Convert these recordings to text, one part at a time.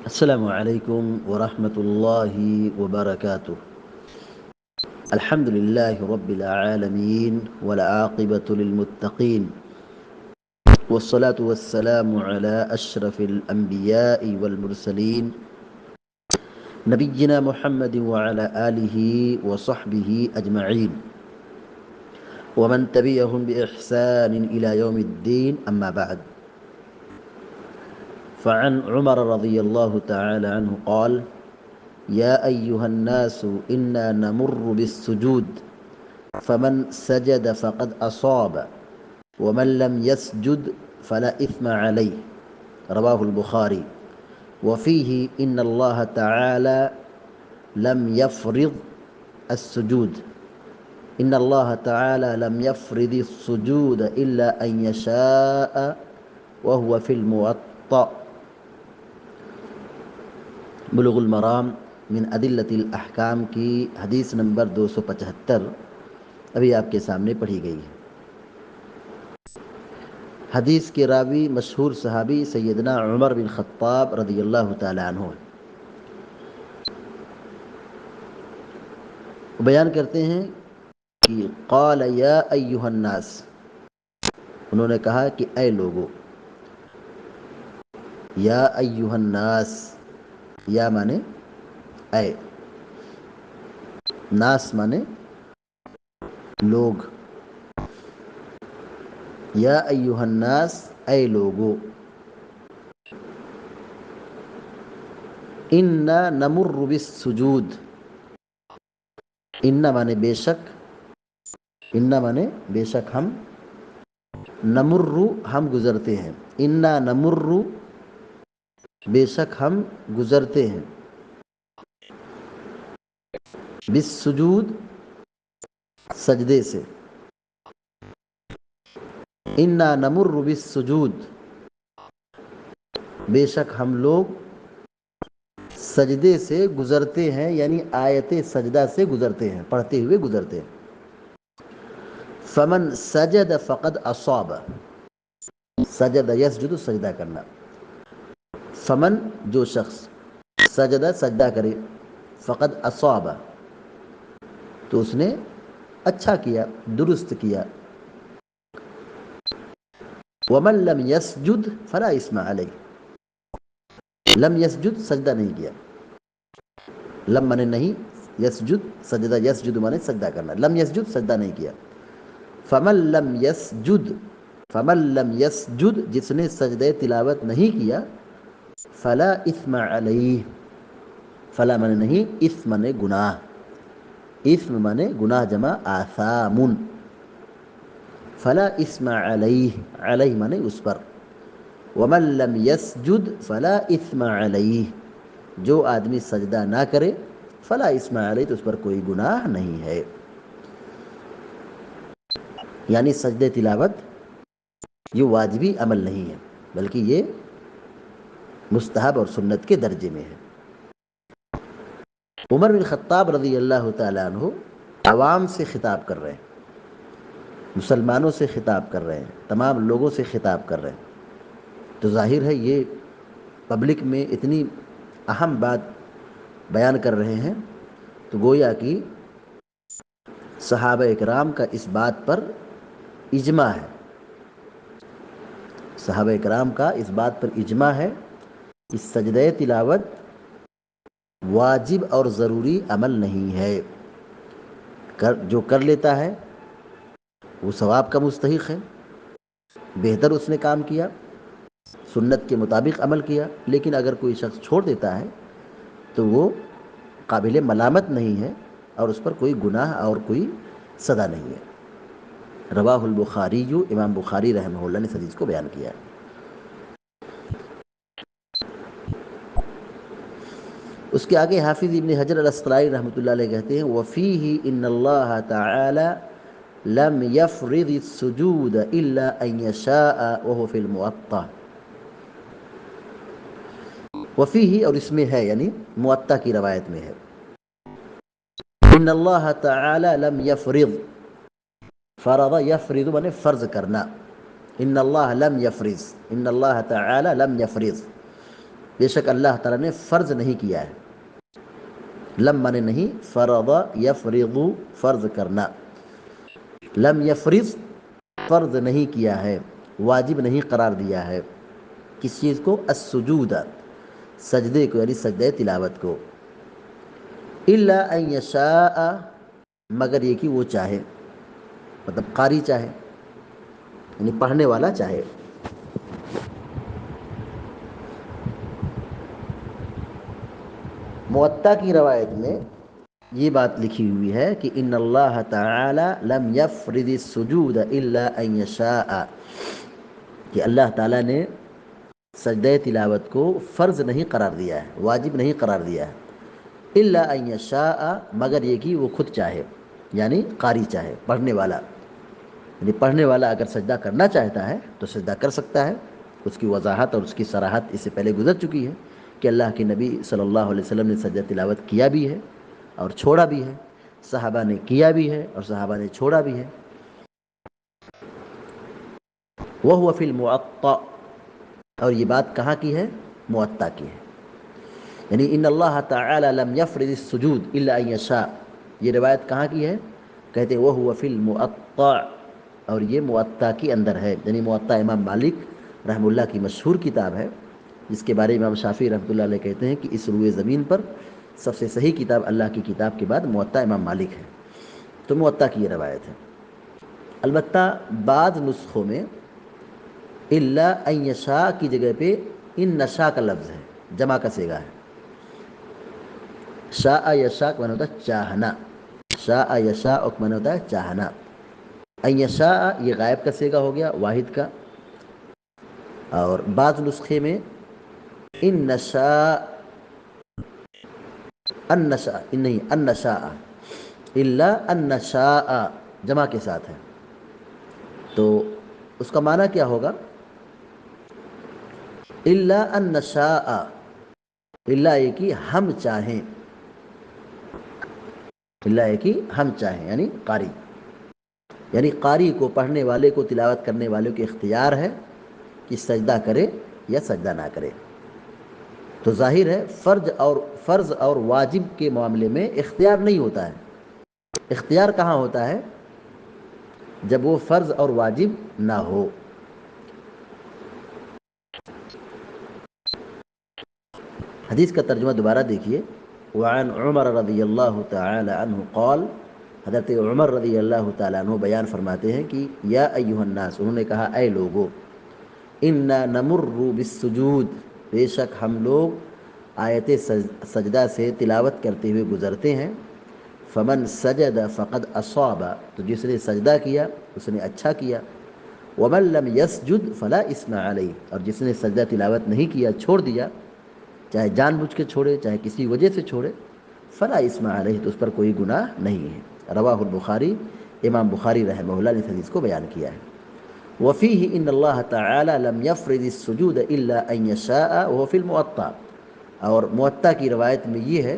السلام عليكم ورحمة الله وبركاته. الحمد لله رب العالمين والعاقبة للمتقين، والصلاة والسلام على أشرف الأنبياء والمرسلين نبينا محمد وعلى آله وصحبه أجمعين ومن تبعهم بإحسان إلى يوم الدين. أما بعد، فعن عمر رضي الله تعالى عنه قال: يا أيها الناس إنا نمر بالسجود فمن سجد فقد أصاب ومن لم يسجد فلا إثم عليه. رواه البخاري. وفيه إن الله تعالى لم يفرض السجود إن الله تعالى لم يفرض السجود إلا أن يشاء وهو في الموطأ. بلوغ المرام من أدلة الأحکام کی حدیث نمبر 275 ابھی آپ کے سامنے پڑھی گئی ہے۔ حدیث کے راوی مشہور صحابی سیدنا عمر بن خطاب رضی اللہ تعالی عنہ بیان کرتے ہیں کہ قال یا ایھا الناس، انہوں نے کہا کہ اے لوگو۔ یا ایھا الناس، یا مانے اے، ناس مانے لوگ۔ یا ایھا الناس، اے لوگو۔ انا نمر بالسجود، انا مانے بے شک، انا مانے بے شک ہم، نمر ہم گزرتے ہیں، انا نمر بے شک ہم گزرتے ہیں، بالسجود سجدے سے، انا نمر بالسجود بے شک ہم لوگ سجدے سے گزرتے ہیں، یعنی آیت سجدہ سے گزرتے ہیں، پڑھتے ہوئے گزرتے ہیں۔ فمن سجد فقد اصاب، سجد یسجد سجدہ کرنا، فمن جو شخص، سجدہ سجدہ کرے، فقد اصاب تو اس نے اچھا کیا، درست کیا، ومن لم یسجد فلا اسم علیہ، لم یسجد سجدہ نہیں کیا، لم مانے نہیں، یسجد سجدہ، یسجد مانے سجدہ کرنا، لم یسجد سجدہ نہیں کیا، فمن لم یسجد، فمن لم یسجد جس نے سجدہ تلاوت نہیں کیا، فلا اثم علیہ، فلا مانے نہیں، اثم مانے گناہ، اثم مانے گناہ جمع آثام، فلا اسم علیہ، علیہ مانے اس پر، ومن لم یسجد فلا اثم علیہ جو آدمی سجدہ نہ کرے، فلا اسم علیہ تو اس پر کوئی گناہ نہیں ہے۔ یعنی سجدہ تلاوت یہ واجبی عمل نہیں ہے، بلکہ یہ مستحب اور سنت کے درجے میں ہے۔ عمر بن خطاب رضی اللہ تعالیٰ عنہ عوام سے خطاب کر رہے ہیں، مسلمانوں سے خطاب کر رہے ہیں، تمام لوگوں سے خطاب کر رہے ہیں، تو ظاہر ہے یہ پبلک میں اتنی اہم بات بیان کر رہے ہیں، تو گویا کہ صحابہ اکرام کا اس بات پر اجماع ہے، صحابہ اکرام کا اس بات پر اجماع ہے کہ سجدہ تلاوت واجب اور ضروری عمل نہیں ہے، جو کر لیتا ہے وہ ثواب کا مستحق ہے، بہتر اس نے کام کیا، سنت کے مطابق عمل کیا، لیکن اگر کوئی شخص چھوڑ دیتا ہے تو وہ قابل ملامت نہیں ہے اور اس پر کوئی گناہ اور کوئی سزا نہیں ہے۔ رواہ البخاری، امام بخاری رحمہ اللہ نے اس حدیث کو بیان کیا ہے۔ اس کے آگے حافظ ابن حجر الاسقلانی رحمۃ اللہ علیہ کہتے ہیں وفیہ ان اللہ تعالی لم یفرض السجود الا ان یشاء وهو فی الموطأ، وفیہ اور اس میں ہے، یعنی موطأ کی روایت میں ہے، ان اللہ تعالی لم یفرض، فرض یفرض مانے فرض کرنا، ان اللہ لم یفرض، ان اللہ تعالی لم یفرض بے شک اللہ تعالیٰ نے فرض نہیں کیا ہے. لم مانے نہیں، فرض یفرض فرض کرنا. لم یفرض فرض نہیں کیا ہے، واجب نہیں قرار دیا ہے. کس چیز کو؟ السجود، سجدے کو، یعنی سجدہ تلاوت کو. الا ان یشاء، مگر یہ کہ وہ چاہے، مطلب قاری چاہے، یعنی پڑھنے والا چاہے. موطا کی روایت میں یہ بات لکھی ہوئی ہے کہ ان اللہ تعالی لم یفرض السجود الا ان یشاء، کہ اللہ تعالیٰ نے سجدہ تلاوت کو فرض نہیں قرار دیا ہے، واجب نہیں قرار دیا ہے. الا ان یشاء، مگر یہ کہ وہ خود چاہے، یعنی قاری چاہے، پڑھنے والا. یعنی پڑھنے والا اگر سجدہ کرنا چاہتا ہے تو سجدہ کر سکتا ہے. اس کی وضاحت اور اس کی صراحت اس سے پہلے گزر چکی ہے کہ اللہ کے نبی صلی اللہ علیہ وسلم نے سجدہ تلاوت کیا بھی ہے اور چھوڑا بھی ہے، صحابہ نے کیا بھی ہے اور صحابہ نے چھوڑا بھی ہے. وَهُوَ فِي الْمُوَطَّأِ، اور یہ بات کہاں کی ہے؟ موطا کی ہے. یعنی ان اللہ تعالی لم یفرض السجود الا ان یشاء، یہ روایت کہاں کی ہے؟ کہتے ہیں وَهُوَ فِي الْمُوَطَّأِ، اور یہ موطا کے اندر ہے. یعنی موطا امام مالک رحمہ اللہ کی مشہور کتاب ہے، جس کے بارے میں امام شافعی رحمۃ اللہ علیہ کہتے ہیں کہ اس روئے زمین پر سب سے صحیح کتاب اللہ کی کتاب کے بعد موطا امام مالک ہے. تو موطا کی یہ روایت ہے. البتہ بعض نسخوں میں الا ان یشاء کی جگہ پہ ان نشاء کا لفظ ہے، جمع کا صیغہ ہے. شاء یشاء کا معنی ہوتا ہے چاہنا، شاء یشاء کا معنی ہوتا ہے چاہنا. ان یشاء یہ غائب کا صیغہ ہو گیا، واحد کا. اور بعض نسخے میں ان نشاء، ان نشاء نہیں، ان نشاء، الا ان نشاء جمع کے ساتھ ہے. تو اس کا معنی کیا ہوگا؟ الا ان نشاء، الا یہ کہ ہم چاہیں، الا یہ کہ ہم چاہیں، یعنی قاری. یعنی قاری کو، پڑھنے والے کو، تلاوت کرنے والے کو اختیار ہے کہ سجدہ کرے یا سجدہ نہ کرے. تو ظاہر ہے فرض اور واجب کے معاملے میں اختیار نہیں ہوتا ہے. اختیار کہاں ہوتا ہے؟ جب وہ فرض اور واجب نہ ہو. حدیث کا ترجمہ دوبارہ دیکھیے. وعن عمر رضی اللہ تعالی عنہ قال، حضرت عمر رضی اللہ تعالیٰ عنہ بیان فرماتے ہیں کہ یا ایھا الناس، انہوں نے کہا اے لوگو، انا نمر بالسجود، بے شک ہم لوگ آیت سجدہ سے تلاوت کرتے ہوئے گزرتے ہیں. فمن سجد فقد اصاب، تو جس نے سجدہ کیا اس نے اچھا کیا. ومن لم یسجد فلا اثم علیہ، اور جس نے سجدہ تلاوت نہیں کیا، چھوڑ دیا، چاہے جان بوجھ کے چھوڑے چاہے کسی وجہ سے چھوڑے، فلا اثم علیہ، تو اس پر کوئی گناہ نہیں ہے. رواہ البخاری، امام بخاری رحمہ اللہ نے اس حدیث کو بیان کیا ہے. وفیہ ان اللہ تعالی لم یفرض السجود الا ان یشاء وهو فی الموطا، اور موطا کی روایت میں یہ ہے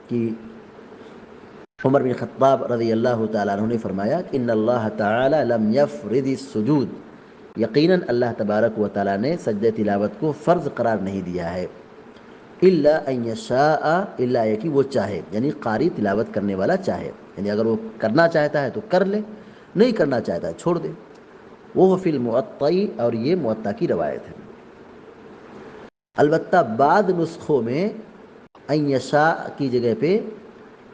کہ عمر بن خطاب رضی اللہ تعالیٰ عنہ نے فرمایا کہ ان اللہ تعالی لم یفرض السجود، یقیناً اللہ تبارک و تعالیٰ نے سجدہ تلاوت کو فرض قرار نہیں دیا ہے. الا ان یشاء، الا یہ کہ وہ چاہے، یعنی قاری تلاوت کرنے والا چاہے. یعنی اگر وہ کرنا چاہتا ہے تو کر لے، نہیں کرنا چاہتا ہے چھوڑ دے. وہ فی الموطا، اور یہ موطا کی روایت ہے. البتہ بعض نسخوں میں ان یشاء کی جگہ پہ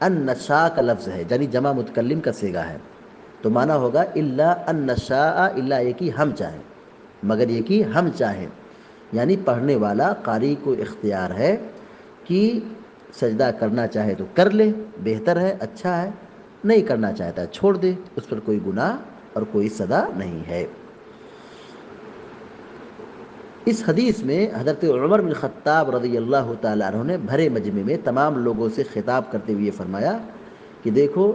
ان نشاء کا لفظ ہے، یعنی جمع متکلم کا صیغہ ہے. تو معنی ہوگا الا ان نشاء، الا یہ کہ ہم چاہیں، مگر یہ کہ ہم چاہیں. یعنی پڑھنے والا قاری کو اختیار ہے کہ سجدہ کرنا چاہے تو کر لے، بہتر ہے، اچھا ہے. نہیں کرنا چاہتا ہے چھوڑ دے، اس پر کوئی گناہ اور کوئی سزا نہیں ہے. اس حدیث میں حضرت عمر بن خطاب رضی اللہ تعالیٰ عنہ نے بھرے مجمع میں تمام لوگوں سے خطاب کرتے ہوئے فرمایا کہ دیکھو،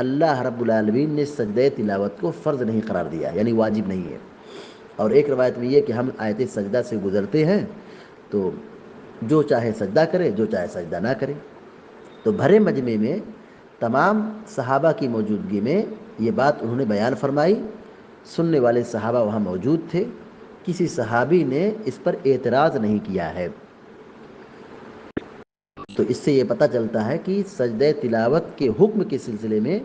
اللہ رب العالمین نے سجدہ تلاوت کو فرض نہیں قرار دیا، یعنی واجب نہیں ہے. اور ایک روایت میں یہ کہ ہم آیت سجدہ سے گزرتے ہیں تو جو چاہے سجدہ کرے، جو چاہے سجدہ نہ کرے. تو بھرے مجمع میں تمام صحابہ کی موجودگی میں یہ بات انہوں نے بیان فرمائی. سننے والے صحابہ وہاں موجود تھے، کسی صحابی نے اس پر اعتراض نہیں کیا ہے. تو اس سے یہ پتہ چلتا ہے کہ سجدہ تلاوت کے حکم کے سلسلے میں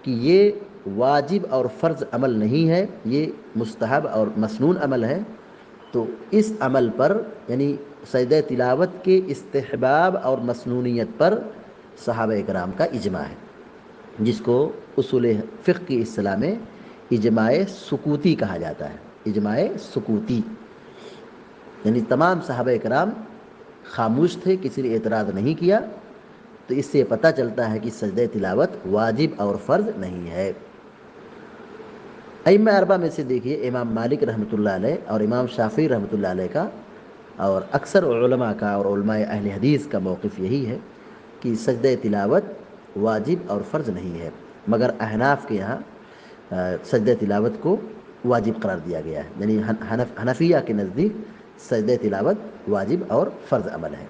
کہ یہ واجب اور فرض عمل نہیں ہے، یہ مستحب اور مسنون عمل ہے. تو اس عمل پر یعنی سجدہ تلاوت کے استحباب اور مسنونیت پر صحابہ کرام کا اجماع ہے، جس کو اصول فقہ کی اصطلاح میں اجماع سکوتی کہا جاتا ہے. اجماع سکوتی یعنی تمام صحابہ کرام خاموش تھے، کسی نے اعتراض نہیں کیا. تو اس سے پتہ چلتا ہے کہ سجدہ تلاوت واجب اور فرض نہیں ہے. ائمہ اربعہ میں سے دیکھیے امام مالک رحمۃ اللہ علیہ اور امام شافعی رحمۃ اللہ علیہ کا اور اکثر علماء کا اور علماء اہل حدیث کا موقف یہی ہے کہ سجدہ تلاوت واجب اور فرض نہیں ہے، مگر احناف کے یہاں سجدہ تلاوت کو واجب قرار دیا گیا ہے. یعنی حنفیہ کے نزدیک سجدہ تلاوت واجب اور فرض عمل ہے.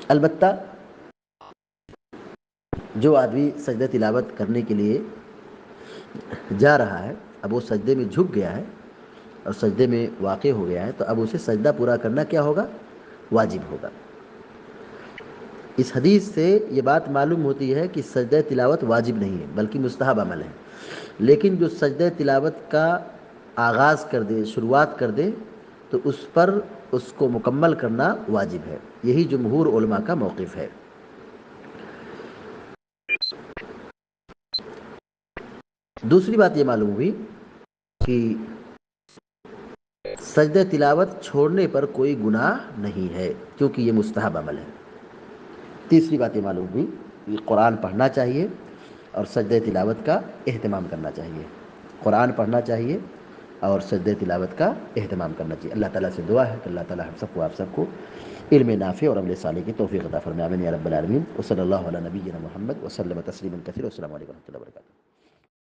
البتہ جو آدمی سجدہ تلاوت کرنے کے لیے جا رہا ہے، اب وہ سجدے میں جھک گیا ہے اور سجدے میں واقع ہو گیا ہے، تو اب اسے سجدہ پورا کرنا کیا ہوگا؟ واجب ہوگا. اس حدیث سے یہ بات معلوم ہوتی ہے کہ سجدہ تلاوت واجب نہیں ہے بلکہ مستحب عمل ہے. لیکن جو سجدہ تلاوت کا آغاز کر دے، شروعات کر دے، تو اس پر اس کو مکمل کرنا واجب ہے. یہی جمہور علماء کا موقف ہے. دوسری بات یہ معلوم ہوئی کہ سجدہ تلاوت چھوڑنے پر کوئی گناہ نہیں ہے کیونکہ یہ مستحب عمل ہے. تیسری بات یہ معلوم ہوئی کہ قرآن پڑھنا چاہیے اور سجدہ تلاوت کا اہتمام کرنا چاہیے. قرآن پڑھنا چاہیے اور سجدہ تلاوت کا اہتمام کرنا چاہیے. اللہ تعالیٰ سے دعا ہے کہ اللہ تعالیٰ ہم سب کو آپ سب کو علم نافع اور عمل صالح کی توفیق عطا فرمائے. آمین یا رب العالمین. وصلی اللہ علی نبینا محمد وسلم تسلیما کثیرا. السلام علیکم و رحمۃ اللہ وبرکاتہ.